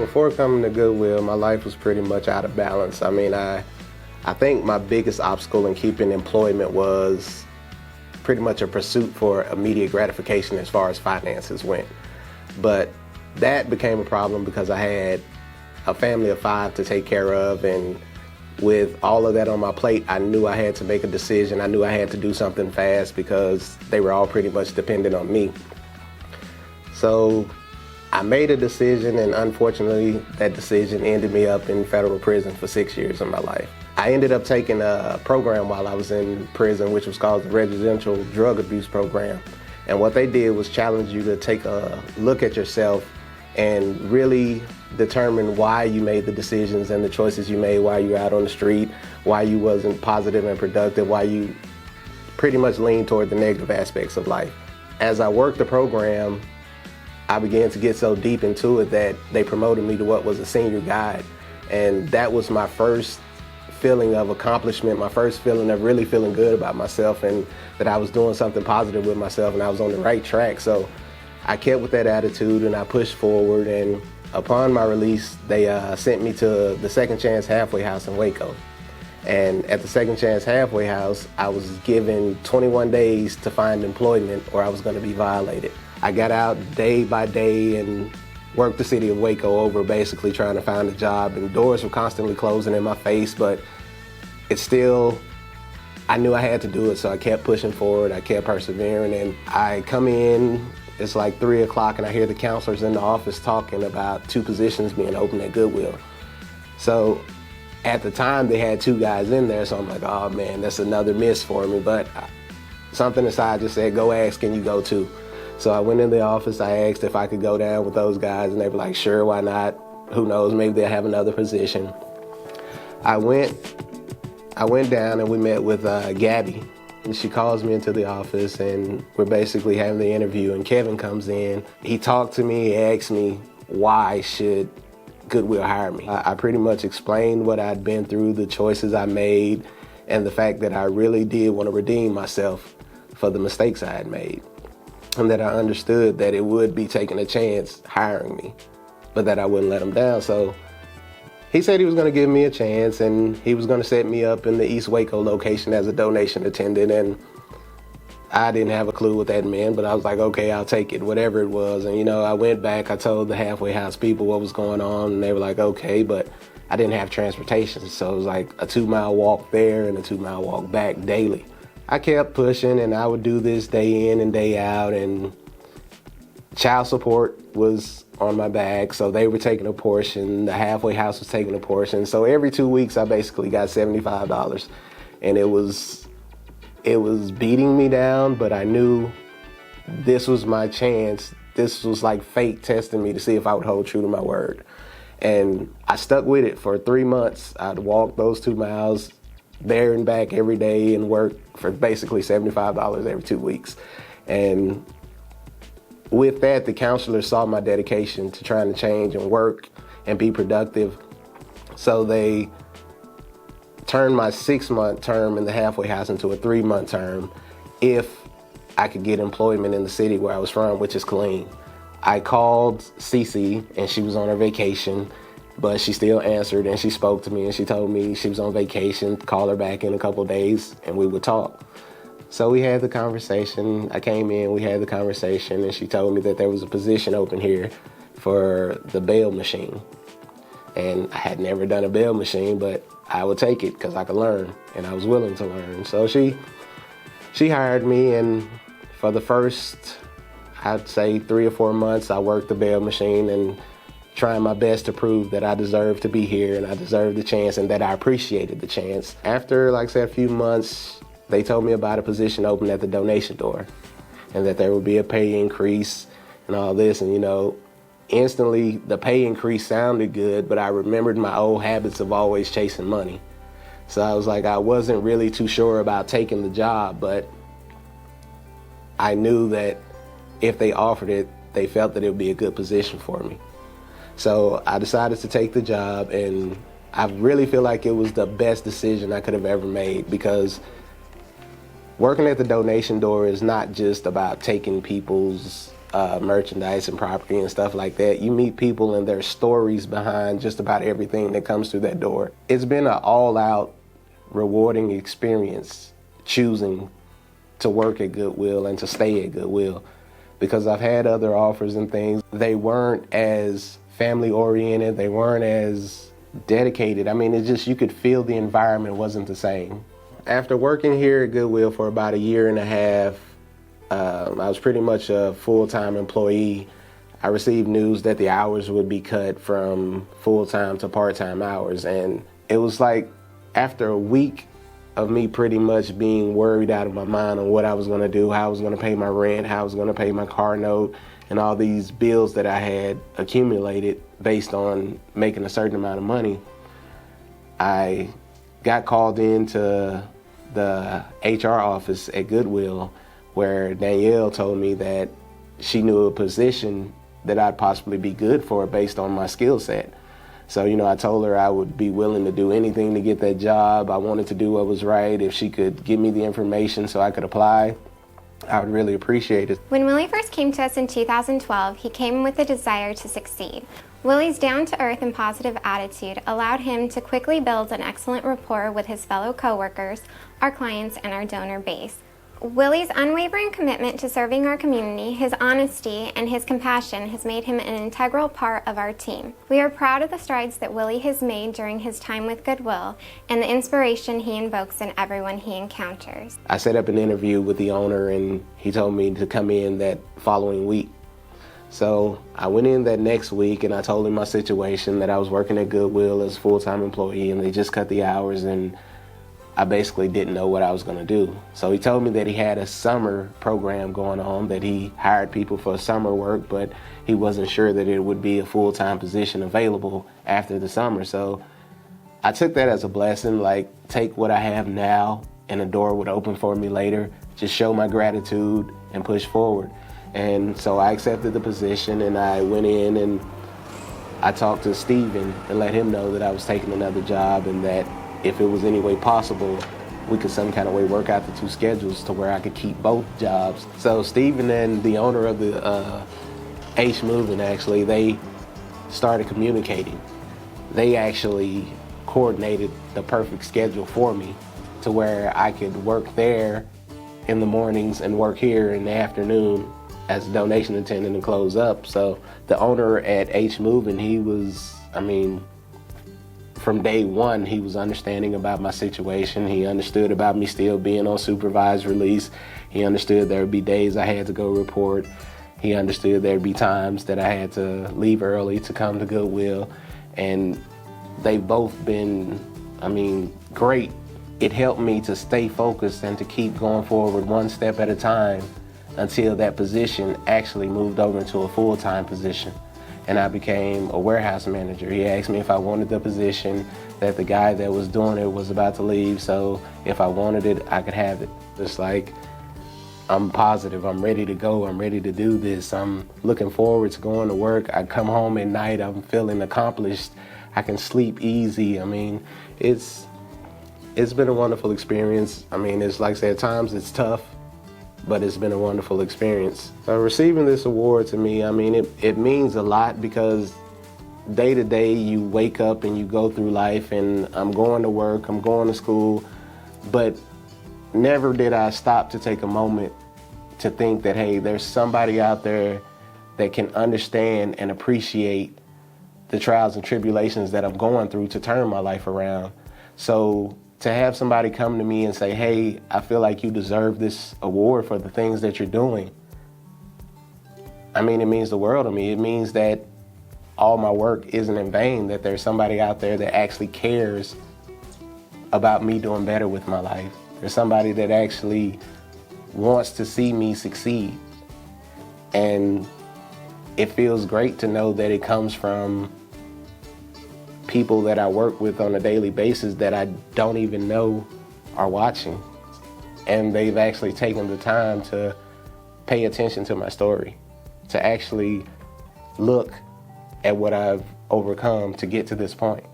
before coming to Goodwill, my life was pretty much out of balance. I mean, I think my biggest obstacle in keeping employment was pretty much a pursuit for immediate gratification as far as finances went. But that became a problem because I had a family of 5 to take care of, and with all of that on my plate, I knew I had to make a decision. I knew I had to do something fast because they were all pretty much dependent on me. So I made a decision, and unfortunately, that decision ended me up in federal prison for 6 years of my life. I ended up taking a program while I was in prison, which was called the Residential Drug Abuse Program. And what they did was challenge you to take a look at yourself and really determine why you made the decisions and the choices you made while you were out on the street, why you wasn't positive and productive, why you pretty much leaned toward the negative aspects of life. As I worked the program, I began to get so deep into it that they promoted me to what was a senior guide. And that was my first feeling of accomplishment, my first feeling of really feeling good about myself and that I was doing something positive with myself and I was on the right track. So I kept with that attitude and I pushed forward, and upon my release, they sent me to the Second Chance Halfway House in Waco. And at the Second Chance Halfway House, I was given 21 days to find employment or I was going to be violated. I got out day by day and worked the city of Waco over, basically trying to find a job, and doors were constantly closing in my face, but it's still, I knew I had to do it, so I kept pushing forward, I kept persevering, and I come in, it's like 3 o'clock, and I hear the counselors in the office talking about 2 positions being open at Goodwill. So at the time, they had 2 guys in there, so I'm like, oh man, that's another miss for me, but something inside just said, go ask, can you go too? So I went in the office, I asked if I could go down with those guys, and they were like, sure, why not? Who knows, maybe they'll have another position. I went down and we met with Gabby. And she calls me into the office and we're basically having the interview, and Kevin comes in. He talked to me, he asked me, why should Goodwill hire me? I pretty much explained what I'd been through, the choices I made, and the fact that I really did want to redeem myself for the mistakes I had made. And that I understood that it would be taking a chance hiring me, but that I wouldn't let him down. So he said he was going to give me a chance, and he was going to set me up in the East Waco location as a donation attendant. And I didn't have a clue what that meant, but I was like, okay, I'll take it, whatever it was. And, you know, I went back, I told the halfway house people what was going on, and they were like, okay, but I didn't have transportation. So it was like a 2-mile walk there and a 2-mile walk back daily. I kept pushing, and I would do this day in and day out, and child support was on my back, so they were taking a portion, the halfway house was taking a portion. So every 2 weeks I basically got $75, and it was beating me down, but I knew this was my chance. This was like fate testing me to see if I would hold true to my word. And I stuck with it for 3 months. I'd walk those 2 miles there and back every day and work for basically $75 every 2 weeks. And with that, the counselors saw my dedication to trying to change and work and be productive. So they turned my 6-month term in the halfway house into a 3-month term if I could get employment in the city where I was from, which is Killeen. I called Cece and she was on her vacation, but she still answered and she spoke to me and she told me she was on vacation, call her back in a couple of days and we would talk. So we had the conversation. I came in, we had the conversation, and she told me that there was a position open here for the bail machine. And I had never done a bail machine, but I would take it because I could learn and I was willing to learn. So she hired me, and for the first, I'd say 3 or 4 months, I worked the bail machine and trying my best to prove that I deserved to be here and I deserved the chance and that I appreciated the chance. After, like I said, a few months, they told me about a position open at the donation door and that there would be a pay increase and all this. And, you know, instantly the pay increase sounded good, but I remembered my old habits of always chasing money. So I was like, I wasn't really too sure about taking the job, but I knew that if they offered it, they felt that it would be a good position for me. So I decided to take the job, and I really feel like it was the best decision I could have ever made, because working at the donation door is not just about taking people's merchandise and property and stuff like that. You meet people and their stories behind just about everything that comes through that door. It's been an all-out rewarding experience choosing to work at Goodwill and to stay at Goodwill, because I've had other offers and things. They weren't as family oriented, they weren't as dedicated. I mean, it's just, you could feel the environment wasn't the same. After working here at Goodwill for about a year and a half, I was pretty much a full-time employee. I received news that the hours would be cut from full-time to part-time hours, and it was like, after a week of me pretty much being worried out of my mind on what I was going to do, how I was going to pay my rent, how I was going to pay my car note, and all these bills that I had accumulated based on making a certain amount of money, I got called into the HR office at Goodwill, where Danielle told me that she knew a position that I'd possibly be good for based on my skill set. So, I told her I would be willing to do anything to get that job. I wanted to do what was right. If she could give me the information so I could apply, I would really appreciate it. When Willie first came to us in 2012, he came with a desire to succeed. Willie's down-to-earth and positive attitude allowed him to quickly build an excellent rapport with his fellow coworkers, our clients, and our donor base. Willie's unwavering commitment to serving our community, his honesty, and his compassion has made him an integral part of our team. We are proud of the strides that Willie has made during his time with Goodwill and the inspiration he invokes in everyone he encounters. I set up an interview with the owner, and he told me to come in that following week. So I went in that next week and I told him my situation, that I was working at Goodwill as a full-time employee and they just cut the hours, and I basically didn't know what I was going to do. So he told me that he had a summer program going on, that he hired people for summer work, but he wasn't sure that it would be a full-time position available after the summer. So I took that as a blessing, like, take what I have now and a door would open for me later, just show my gratitude and push forward. And so I accepted the position and I went in and I talked to Steven and let him know that I was taking another job, and that if it was any way possible, we could some kind of way work out the two schedules to where I could keep both jobs. So Steven and the owner of the H Moving, actually, they started communicating. They actually coordinated the perfect schedule for me to where I could work there in the mornings and work here in the afternoon as a donation attendant and close up. So the owner at H Moving, he was, from day one, he was understanding about my situation. He understood about me still being on supervised release. He understood there would be days I had to go report. He understood there'd be times that I had to leave early to come to Goodwill. And they've both been, great. It helped me to stay focused and to keep going forward one step at a time until that position actually moved over into a full-time position. And I became a warehouse manager. He asked me if I wanted the position, that the guy that was doing it was about to leave, so if I wanted it, I could have it. It's like, I'm positive, I'm ready to go, I'm ready to do this. I'm looking forward to going to work. I come home at night, I'm feeling accomplished. I can sleep easy. It's been a wonderful experience. It's like I said, at times it's tough, but it's been a wonderful experience. Receiving this award to me, it means a lot, because day to day you wake up and you go through life, and I'm going to work, I'm going to school, but never did I stop to take a moment to think that, hey, there's somebody out there that can understand and appreciate the trials and tribulations that I'm going through to turn my life around. So to have somebody come to me and say, hey, I feel like you deserve this award for the things that you're doing, it means the world to me. It means that all my work isn't in vain, that there's somebody out there that actually cares about me doing better with my life. There's somebody that actually wants to see me succeed. And it feels great to know that it comes from people that I work with on a daily basis that I don't even know are watching. And they've actually taken the time to pay attention to my story, to actually look at what I've overcome to get to this point.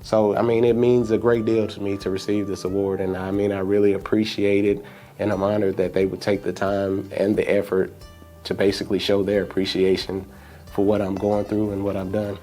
So, it means a great deal to me to receive this award, and I really appreciate it, and I'm honored that they would take the time and the effort to basically show their appreciation for what I'm going through and what I've done.